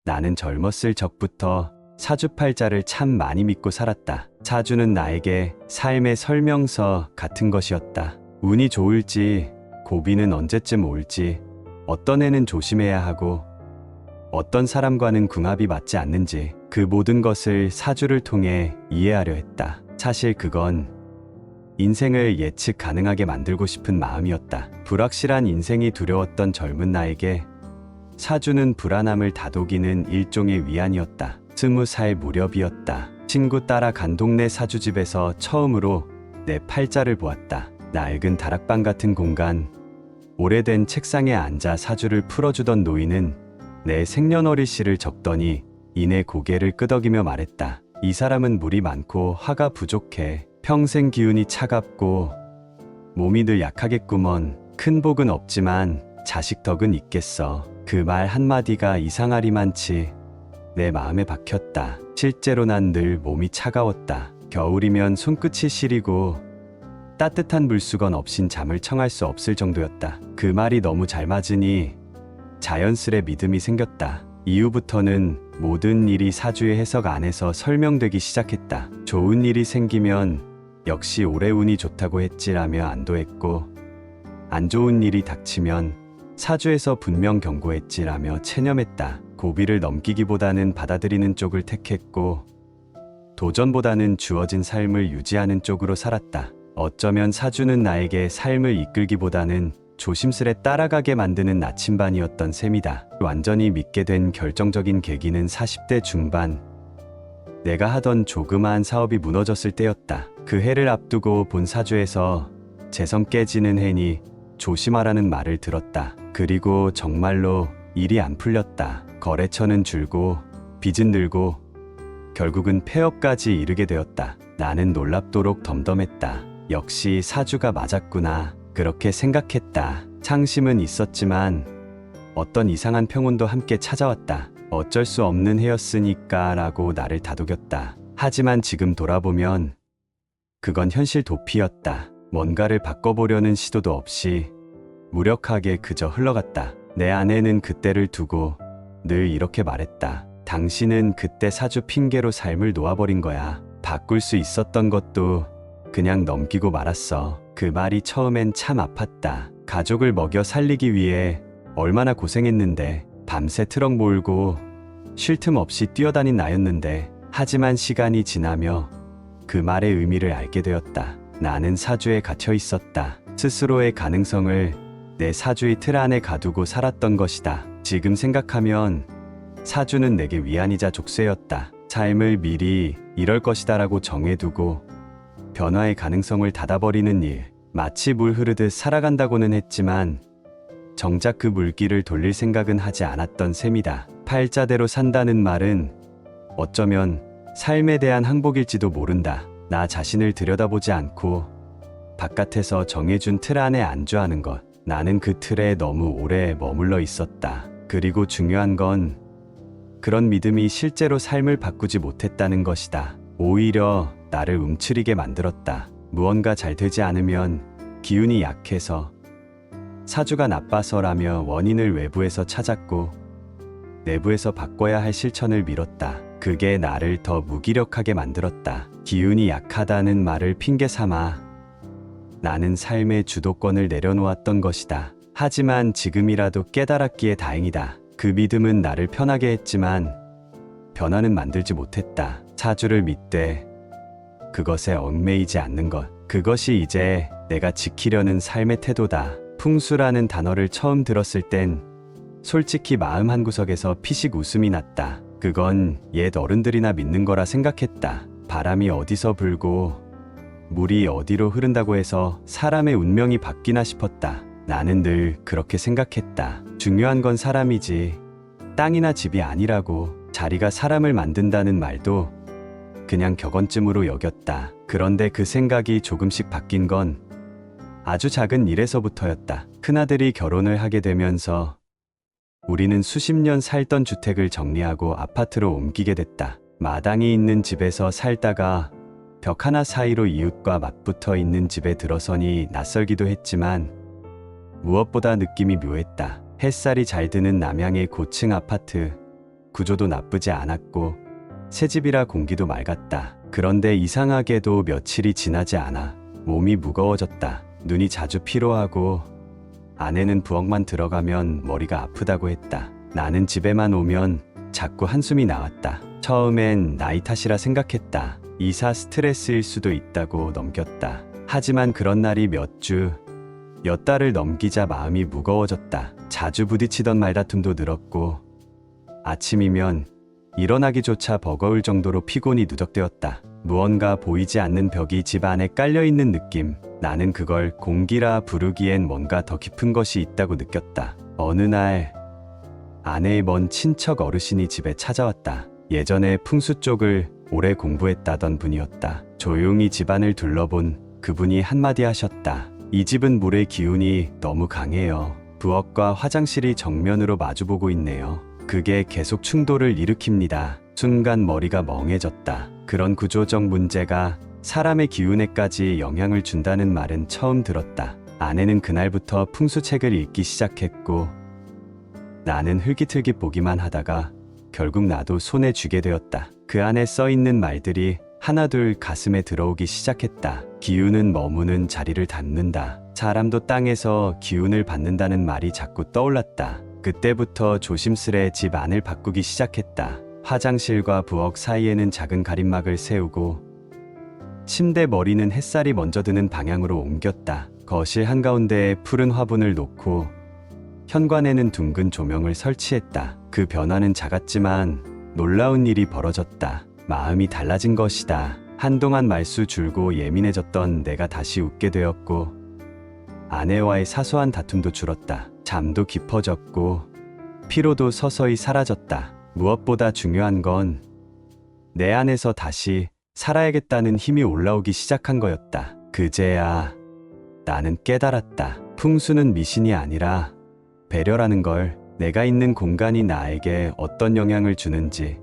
나는 젊었을 적부터 사주팔자를 참 많이 믿고 살았다. 사주는 나에게 삶의 설명서 같은 것이었다. 운이 좋을지, 고비는 언제쯤 올지, 어떤 해는 조심해야 하고 어떤 사람과는 궁합이 맞지 않는지 그 모든 것을 사주를 통해 이해하려 했다. 사실 그건 인생을 예측 가능하게 만들고 싶은 마음이었다. 불확실한 인생이 두려웠던 젊은 나에게 사주는 불안함을 다독이는 일종의 위안이었다. 20살 무렵이었다. 친구 따라 간 동네 사주집에서 처음으로 내 팔자를 보았다. 낡은 다락방 같은 공간, 오래된 책상에 앉아 사주를 풀어주던 노인은 내 생년월일씨를 적더니 이내 고개를 끄덕이며 말했다. 이 사람은 물이 많고 화가 부족해. 평생 기운이 차갑고 몸이 늘 약하겠구먼. 큰 복은 없지만 자식 덕은 있겠어. 그 말 한마디가 이상하리만치 내 마음에 박혔다. 실제로 난 늘 몸이 차가웠다. 겨울이면 손끝이 시리고 따뜻한 물수건 없인 잠을 청할 수 없을 정도였다. 그 말이 너무 잘 맞으니 자연스레 믿음이 생겼다. 이후부터는 모든 일이 사주의 해석 안에서 설명되기 시작했다. 좋은 일이 생기면 역시 올해 운이 좋다고 했지라며 안도했고, 안 좋은 일이 닥치면 사주에서 분명 경고했지라며 체념했다. 고비를 넘기기보다는 받아들이는 쪽을 택했고, 도전보다는 주어진 삶을 유지하는 쪽으로 살았다. 어쩌면 사주는 나에게 삶을 이끌기보다는 조심스레 따라가게 만드는 나침반이었던 셈이다. 완전히 믿게 된 결정적인 계기는 40대 중반, 내가 하던 조그마한 사업이 무너졌을 때였다. 그 해를 앞두고 본 사주에서 재성 깨지는 해니 조심하라는 말을 들었다. 그리고 정말로 일이 안 풀렸다. 거래처는 줄고 빚은 늘고 결국은 폐업까지 이르게 되었다. 나는 놀랍도록 덤덤했다. 역시 사주가 맞았구나. 그렇게 생각했다. 상심은 있었지만 어떤 이상한 평온도 함께 찾아왔다. 어쩔 수 없는 해였으니까 라고 나를 다독였다. 하지만 지금 돌아보면 그건 현실 도피였다. 뭔가를 바꿔보려는 시도도 없이 무력하게 그저 흘러갔다. 내 아내는 그때를 두고 늘 이렇게 말했다. 당신은 그때 사주 핑계로 삶을 놓아버린 거야. 바꿀 수 있었던 것도 그냥 넘기고 말았어. 그 말이 처음엔 참 아팠다. 가족을 먹여 살리기 위해 얼마나 고생했는데, 밤새 트럭 몰고 쉴 틈 없이 뛰어다닌 나였는데. 하지만 시간이 지나며 그 말의 의미를 알게 되었다. 나는 사주에 갇혀 있었다. 스스로의 가능성을 내 사주의 틀 안에 가두고 살았던 것이다. 지금 생각하면 사주는 내게 위안이자 족쇄였다. 삶을 미리 이럴 것이다라고 정해두고 변화의 가능성을 닫아버리는 일. 마치 물 흐르듯 살아간다고는 했지만 정작 그 물길을 돌릴 생각은 하지 않았던 셈이다. 팔자대로 산다는 말은 어쩌면 삶에 대한 항복일지도 모른다. 나 자신을 들여다보지 않고 바깥에서 정해준 틀 안에 안주하는 것. 나는 그 틀에 너무 오래 머물러 있었다. 그리고 중요한 건 그런 믿음이 실제로 삶을 바꾸지 못했다는 것이다. 오히려 나를 움츠리게 만들었다. 무언가 잘 되지 않으면 기운이 약해서, 사주가 나빠서라며 원인을 외부에서 찾았고 내부에서 바꿔야 할 실천을 미뤘다. 그게 나를 더 무기력하게 만들었다. 기운이 약하다는 말을 핑계 삼아 나는 삶의 주도권을 내려놓았던 것이다. 하지만 지금이라도 깨달았기에 다행이다. 그 믿음은 나를 편하게 했지만 변화는 만들지 못했다. 사주를 믿되 그것에 얽매이지 않는 것. 그것이 이제 내가 지키려는 삶의 태도다. 풍수라는 단어를 처음 들었을 땐 솔직히 마음 한구석에서 피식 웃음이 났다. 그건 옛 어른들이나 믿는 거라 생각했다. 바람이 어디서 불고 물이 어디로 흐른다고 해서 사람의 운명이 바뀌나 싶었다. 나는 늘 그렇게 생각했다. 중요한 건 사람이지 땅이나 집이 아니라고. 자리가 사람을 만든다는 말도 그냥 격언쯤으로 여겼다. 그런데 그 생각이 조금씩 바뀐 건 아주 작은 일에서부터였다. 큰아들이 결혼을 하게 되면서 우리는 수십 년 살던 주택을 정리하고 아파트로 옮기게 됐다. 마당이 있는 집에서 살다가 벽 하나 사이로 이웃과 맞붙어 있는 집에 들어서니 낯설기도 했지만 무엇보다 느낌이 묘했다. 햇살이 잘 드는 남양의 고층 아파트. 구조도 나쁘지 않았고 새집이라 공기도 맑았다. 그런데 이상하게도 며칠이 지나지 않아 몸이 무거워졌다. 눈이 자주 피로하고 아내는 부엌만 들어가면 머리가 아프다고 했다. 나는 집에만 오면 자꾸 한숨이 나왔다. 처음엔 나이 탓이라 생각했다. 이사 스트레스일 수도 있다고 넘겼다. 하지만 그런 날이 몇 달을 넘기자 마음이 무거워졌다. 자주 부딪히던 말다툼도 늘었고 아침이면 일어나기조차 버거울 정도로 피곤이 누적되었다. 무언가 보이지 않는 벽이 집 안에 깔려있는 느낌. 나는 그걸 공기라 부르기엔 뭔가 더 깊은 것이 있다고 느꼈다. 어느 날 아내의 먼 친척 어르신이 집에 찾아왔다. 예전에 풍수 쪽을 오래 공부했다던 분이었다. 조용히 집안을 둘러본 그분이 한마디 하셨다. 이 집은 물의 기운이 너무 강해요. 부엌과 화장실이 정면으로 마주보고 있네요. 그게 계속 충돌을 일으킵니다. 순간 머리가 멍해졌다. 그런 구조적 문제가 사람의 기운에까지 영향을 준다는 말은 처음 들었다. 아내는 그날부터 풍수책을 읽기 시작했고 나는 흘깃흘깃 보기만 하다가 결국 나도 손에 쥐게 되었다. 그 안에 써있는 말들이 하나둘 가슴에 들어오기 시작했다. 기운은 머무는 자리를 닫는다. 사람도 땅에서 기운을 받는다는 말이 자꾸 떠올랐다. 그때부터 조심스레 집 안을 바꾸기 시작했다. 화장실과 부엌 사이에는 작은 가림막을 세우고 침대 머리는 햇살이 먼저 드는 방향으로 옮겼다. 거실 한가운데에 푸른 화분을 놓고 현관에는 둥근 조명을 설치했다. 그 변화는 작았지만 놀라운 일이 벌어졌다. 마음이 달라진 것이다. 한동안 말수 줄고 예민해졌던 내가 다시 웃게 되었고 아내와의 사소한 다툼도 줄었다. 잠도 깊어졌고 피로도 서서히 사라졌다. 무엇보다 중요한 건 내 안에서 다시 살아야겠다는 힘이 올라오기 시작한 거였다. 그제야 나는 깨달았다. 풍수는 미신이 아니라 배려라는 걸. 내가 있는 공간이 나에게 어떤 영향을 주는지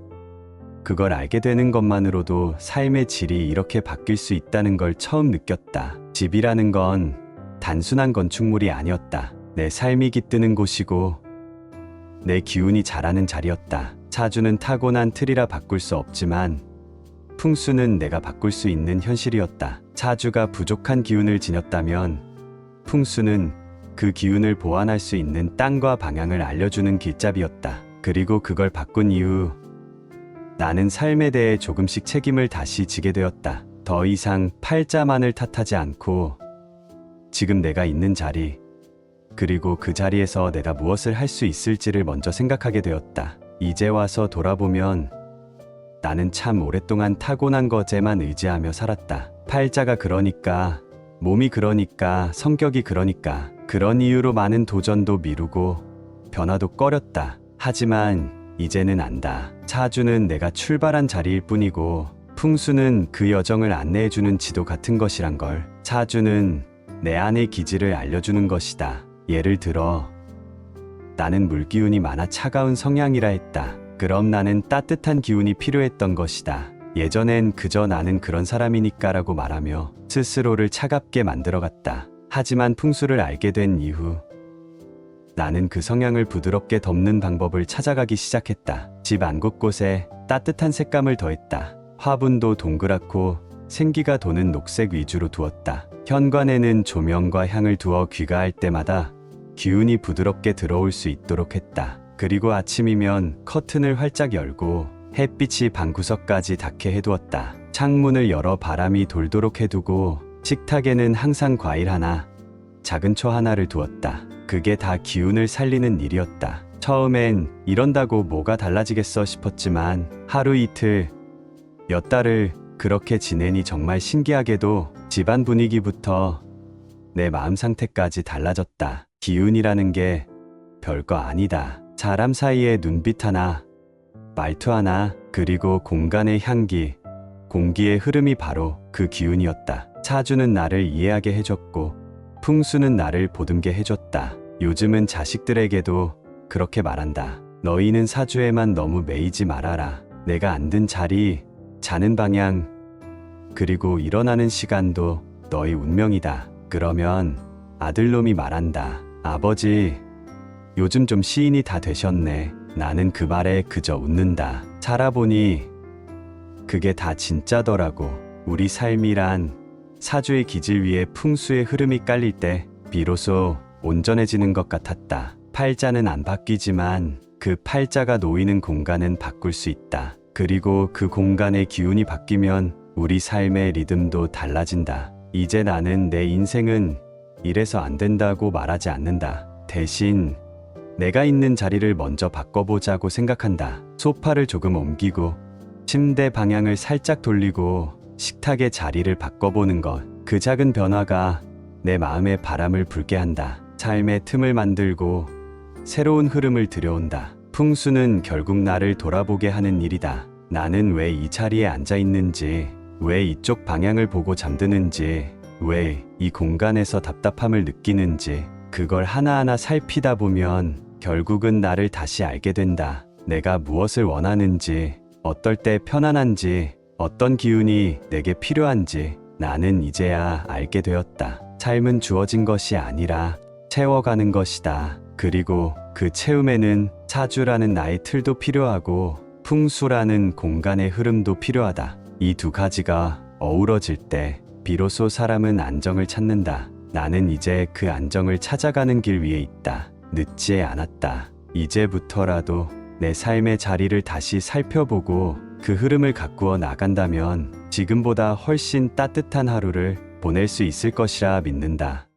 그걸 알게 되는 것만으로도 삶의 질이 이렇게 바뀔 수 있다는 걸 처음 느꼈다. 집이라는 건 단순한 건축물이 아니었다. 내 삶이 깃드는 곳이고 내 기운이 자라는 자리였다. 사주는 타고난 틀이라 바꿀 수 없지만 풍수는 내가 바꿀 수 있는 현실이었다. 사주가 부족한 기운을 지녔다면 풍수는 그 기운을 보완할 수 있는 땅과 방향을 알려주는 길잡이였다. 그리고 그걸 바꾼 이후 나는 삶에 대해 조금씩 책임을 다시 지게 되었다. 더 이상 팔자만을 탓하지 않고 지금 내가 있는 자리 그리고 그 자리에서 내가 무엇을 할 수 있을지를 먼저 생각하게 되었다. 이제 와서 돌아보면 나는 참 오랫동안 타고난 것에만 의지하며 살았다. 팔자가 그러니까, 몸이 그러니까, 성격이 그러니까 그런 이유로 많은 도전도 미루고 변화도 꺼렸다. 하지만 이제는 안다. 사주는 내가 출발한 자리일 뿐이고 풍수는 그 여정을 안내해주는 지도 같은 것이란 걸. 사주는 내 안의 기질을 알려주는 것이다. 예를 들어 나는 물기운이 많아 차가운 성향이라 했다. 그럼 나는 따뜻한 기운이 필요했던 것이다. 예전엔 그저 나는 그런 사람이니까 라고 말하며 스스로를 차갑게 만들어갔다. 하지만 풍수를 알게 된 이후 나는 그 성향을 부드럽게 덮는 방법을 찾아가기 시작했다. 집 안 곳곳에 따뜻한 색감을 더했다. 화분도 동그랗고 생기가 도는 녹색 위주로 두었다. 현관에는 조명과 향을 두어 귀가할 때마다 기운이 부드럽게 들어올 수 있도록 했다. 그리고 아침이면 커튼을 활짝 열고 햇빛이 방구석까지 닿게 해두었다. 창문을 열어 바람이 돌도록 해두고 식탁에는 항상 과일 하나, 작은 초 하나를 두었다. 그게 다 기운을 살리는 일이었다. 처음엔 이런다고 뭐가 달라지겠어 싶었지만 하루 이틀, 몇 달을 그렇게 지내니 정말 신기하게도 집안 분위기부터 내 마음 상태까지 달라졌다. 기운이라는 게 별거 아니다. 사람 사이의 눈빛 하나, 말투 하나, 그리고 공간의 향기, 공기의 흐름이 바로 그 기운이었다. 사주는 나를 이해하게 해줬고 풍수는 나를 보듬게 해줬다. 요즘은 자식들에게도 그렇게 말한다. 너희는 사주에만 너무 매이지 말아라. 내가 앉은 자리, 자는 방향, 그리고 일어나는 시간도 너희 운명이다. 그러면 아들놈이 말한다. 아버지, 요즘 좀 시인이 다 되셨네. 나는 그 말에 그저 웃는다. 살아보니 그게 다 진짜더라고. 우리 삶이란 사주의 기질 위에 풍수의 흐름이 깔릴 때 비로소 온전해지는 것 같았다. 팔자는 안 바뀌지만 그 팔자가 놓이는 공간은 바꿀 수 있다. 그리고 그 공간의 기운이 바뀌면 우리 삶의 리듬도 달라진다. 이제 나는 내 인생은 이래서 안 된다고 말하지 않는다. 대신 내가 있는 자리를 먼저 바꿔보자고 생각한다. 소파를 조금 옮기고 침대 방향을 살짝 돌리고 식탁의 자리를 바꿔보는 것. 그 작은 변화가 내 마음에 바람을 불게 한다. 삶의 틈을 만들고 새로운 흐름을 들여온다. 풍수는 결국 나를 돌아보게 하는 일이다. 나는 왜 이 자리에 앉아 있는지, 왜 이쪽 방향을 보고 잠드는지, 왜 이 공간에서 답답함을 느끼는지, 그걸 하나하나 살피다 보면 결국은 나를 다시 알게 된다. 내가 무엇을 원하는지, 어떨 때 편안한지, 어떤 기운이 내게 필요한지 나는 이제야 알게 되었다. 삶은 주어진 것이 아니라 채워가는 것이다. 그리고 그 채움에는 사주라는 나의 틀도 필요하고 풍수라는 공간의 흐름도 필요하다. 이 두 가지가 어우러질 때 비로소 사람은 안정을 찾는다. 나는 이제 그 안정을 찾아가는 길 위에 있다. 늦지 않았다. 이제부터라도 내 삶의 자리를 다시 살펴보고 그 흐름을 가꾸어 나간다면 지금보다 훨씬 따뜻한 하루를 보낼 수 있을 것이라 믿는다.